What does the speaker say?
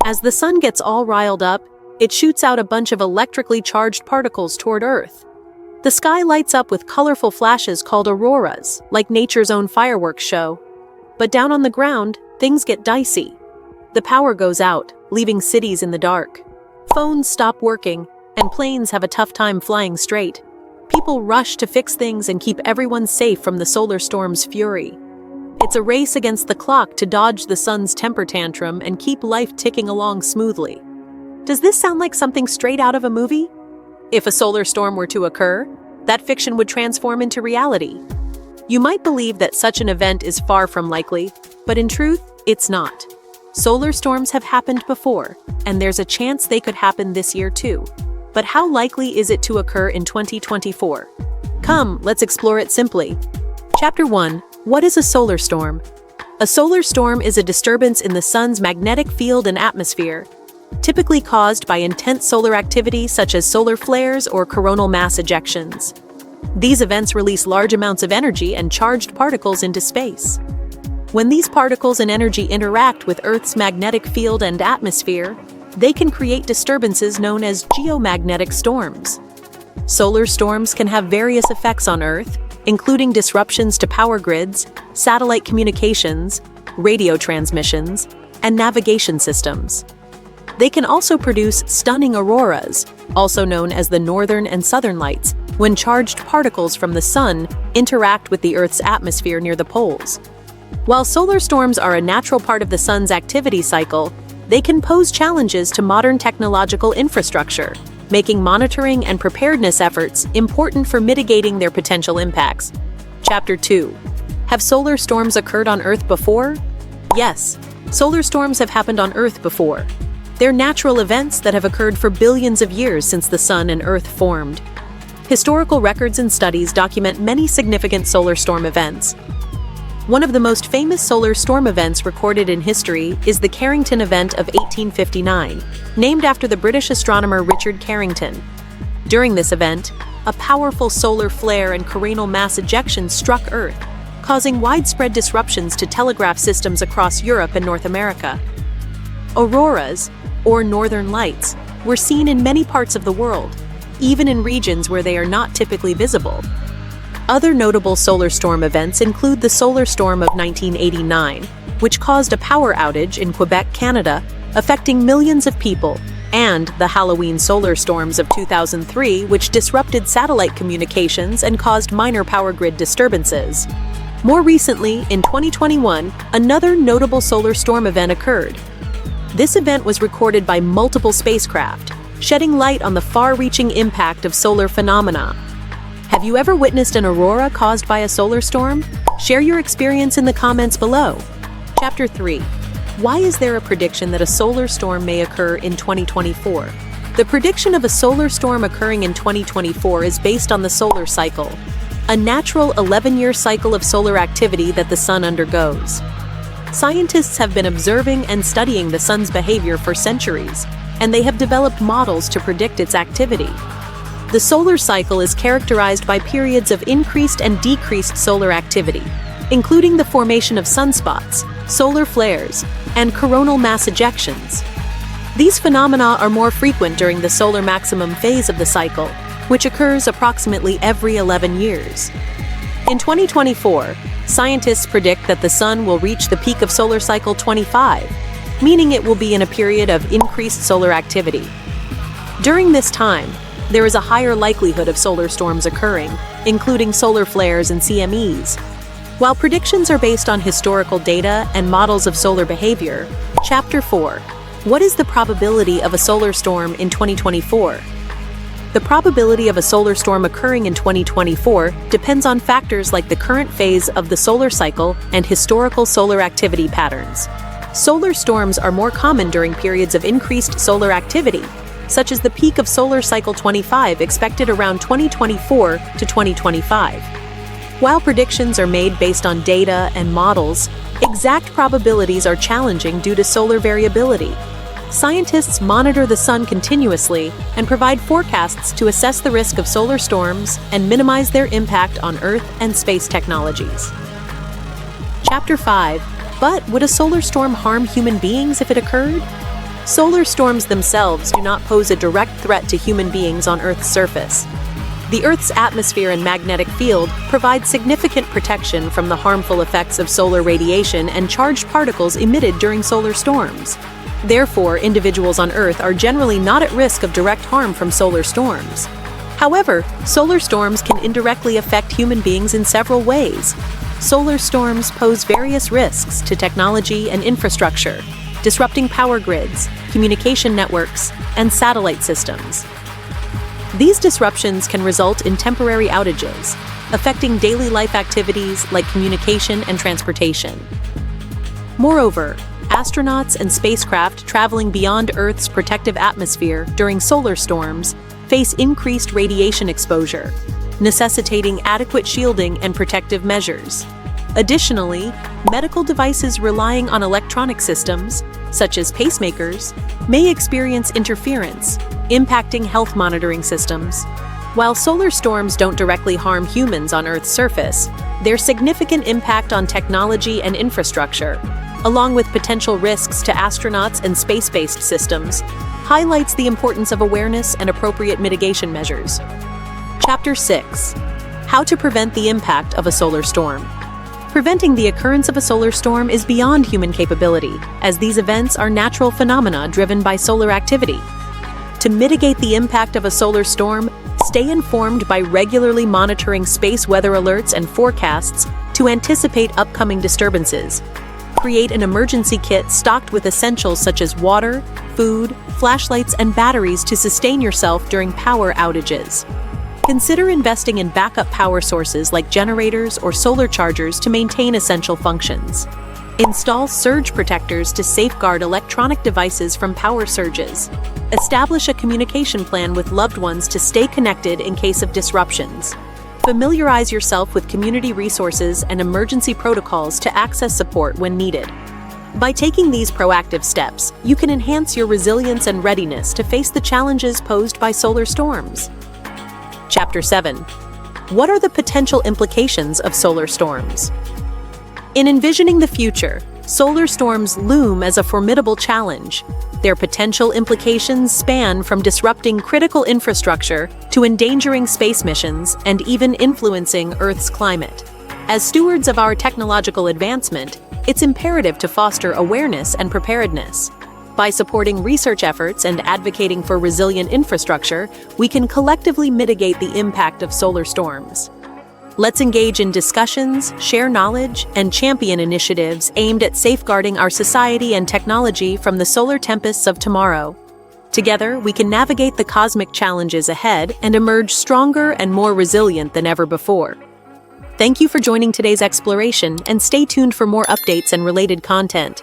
As the sun gets all riled up, it shoots out a bunch of electrically charged particles toward Earth. The sky lights up with colorful flashes called auroras, like nature's own fireworks show. But down on the ground, things get dicey. The power goes out, leaving cities in the dark. Phones stop working, and planes have a tough time flying straight. People rush to fix things and keep everyone safe from the solar storm's fury. It's a race against the clock to dodge the sun's temper tantrum and keep life ticking along smoothly. Does this sound like something straight out of a movie? If a solar storm were to occur, that fiction would transform into reality. You might believe that such an event is far from likely, but in truth, it's not. Solar storms have happened before, and there's a chance they could happen this year too. But how likely is it to occur in 2024? Come, let's explore it simply. Chapter 1. What is a solar storm? A solar storm is a disturbance in the sun's magnetic field and atmosphere, typically caused by intense solar activity such as solar flares or coronal mass ejections. These events release large amounts of energy and charged particles into space. When these particles and energy interact with Earth's magnetic field and atmosphere, they can create disturbances known as geomagnetic storms. Solar storms can have various effects on Earth, including disruptions to power grids, satellite communications, radio transmissions, and navigation systems. They can also produce stunning auroras, also known as the northern and southern lights, when charged particles from the sun interact with the Earth's atmosphere near the poles. While solar storms are a natural part of the sun's activity cycle, they can pose challenges to modern technological infrastructure, making monitoring and preparedness efforts important for mitigating their potential impacts. Chapter 2. Have solar storms occurred on Earth before? Yes, solar storms have happened on Earth before. They're natural events that have occurred for billions of years since the sun and Earth formed. Historical records and studies document many significant solar storm events. One of the most famous solar storm events recorded in history is the Carrington event of 1859, named after the British astronomer Richard Carrington. During this event, a powerful solar flare and coronal mass ejection struck Earth, causing widespread disruptions to telegraph systems across Europe and North America. Auroras, or northern lights, were seen in many parts of the world, even in regions where they are not typically visible. Other notable solar storm events include the solar storm of 1989, which caused a power outage in Quebec, Canada, affecting millions of people, and the Halloween solar storms of 2003, which disrupted satellite communications and caused minor power grid disturbances. More recently, in 2021, another notable solar storm event occurred. This event was recorded by multiple spacecraft, shedding light on the far-reaching impact of solar phenomena. Have you ever witnessed an aurora caused by a solar storm? Share your experience in the comments below. Chapter 3. Why is there a prediction that a solar storm may occur in 2024? The prediction of a solar storm occurring in 2024 is based on the solar cycle, a natural 11-year cycle of solar activity that the sun undergoes. Scientists have been observing and studying the sun's behavior for centuries, and they have developed models to predict its activity. The solar cycle is characterized by periods of increased and decreased solar activity, including the formation of sunspots, solar flares, and coronal mass ejections. These phenomena are more frequent during the solar maximum phase of the cycle, which occurs approximately every 11 years. In 2024, scientists predict that the sun will reach the peak of solar cycle 25, meaning it will be in a period of increased solar activity. During this time, there is a higher likelihood of solar storms occurring, including solar flares and CMEs. While predictions are based on historical data and models of solar behavior, Chapter 4. What is the probability of a solar storm in 2024? The probability of a solar storm occurring in 2024 depends on factors like the current phase of the solar cycle and historical solar activity patterns. Solar storms are more common during periods of increased solar activity, such as the peak of solar cycle 25 expected around 2024 to 2025. While predictions are made based on data and models, exact probabilities are challenging due to solar variability. Scientists monitor the sun continuously and provide forecasts to assess the risk of solar storms and minimize their impact on Earth and space technologies. Chapter 5. But would a solar storm harm human beings if it occurred? Solar storms themselves do not pose a direct threat to human beings on Earth's surface. The Earth's atmosphere and magnetic field provide significant protection from the harmful effects of solar radiation and charged particles emitted during solar storms. Therefore, individuals on Earth are generally not at risk of direct harm from solar storms. However, solar storms can indirectly affect human beings in several ways. Solar storms pose various risks to technology and infrastructure, disrupting power grids, communication networks, and satellite systems. These disruptions can result in temporary outages, affecting daily life activities like communication and transportation. Moreover, astronauts and spacecraft traveling beyond Earth's protective atmosphere during solar storms face increased radiation exposure, necessitating adequate shielding and protective measures. Additionally, medical devices relying on electronic systems, such as pacemakers, may experience interference, impacting health monitoring systems. While solar storms don't directly harm humans on Earth's surface, their significant impact on technology and infrastructure, along with potential risks to astronauts and space-based systems, highlights the importance of awareness and appropriate mitigation measures. Chapter 6. How to prevent the impact of a solar storm. Preventing the occurrence of a solar storm is beyond human capability, as these events are natural phenomena driven by solar activity. To mitigate the impact of a solar storm, stay informed by regularly monitoring space weather alerts and forecasts to anticipate upcoming disturbances. Create an emergency kit stocked with essentials such as water, food, flashlights, and batteries to sustain yourself during power outages. Consider investing in backup power sources like generators or solar chargers to maintain essential functions. Install surge protectors to safeguard electronic devices from power surges. Establish a communication plan with loved ones to stay connected in case of disruptions. Familiarize yourself with community resources and emergency protocols to access support when needed. By taking these proactive steps, you can enhance your resilience and readiness to face the challenges posed by solar storms. Chapter 7. What are the potential implications of solar storms? In envisioning the future, solar storms loom as a formidable challenge. Their potential implications span from disrupting critical infrastructure to endangering space missions and even influencing Earth's climate. As stewards of our technological advancement, it's imperative to foster awareness and preparedness. By supporting research efforts and advocating for resilient infrastructure, we can collectively mitigate the impact of solar storms. Let's engage in discussions, share knowledge, and champion initiatives aimed at safeguarding our society and technology from the solar tempests of tomorrow. Together, we can navigate the cosmic challenges ahead and emerge stronger and more resilient than ever before. Thank you for joining today's exploration, and stay tuned for more updates and related content.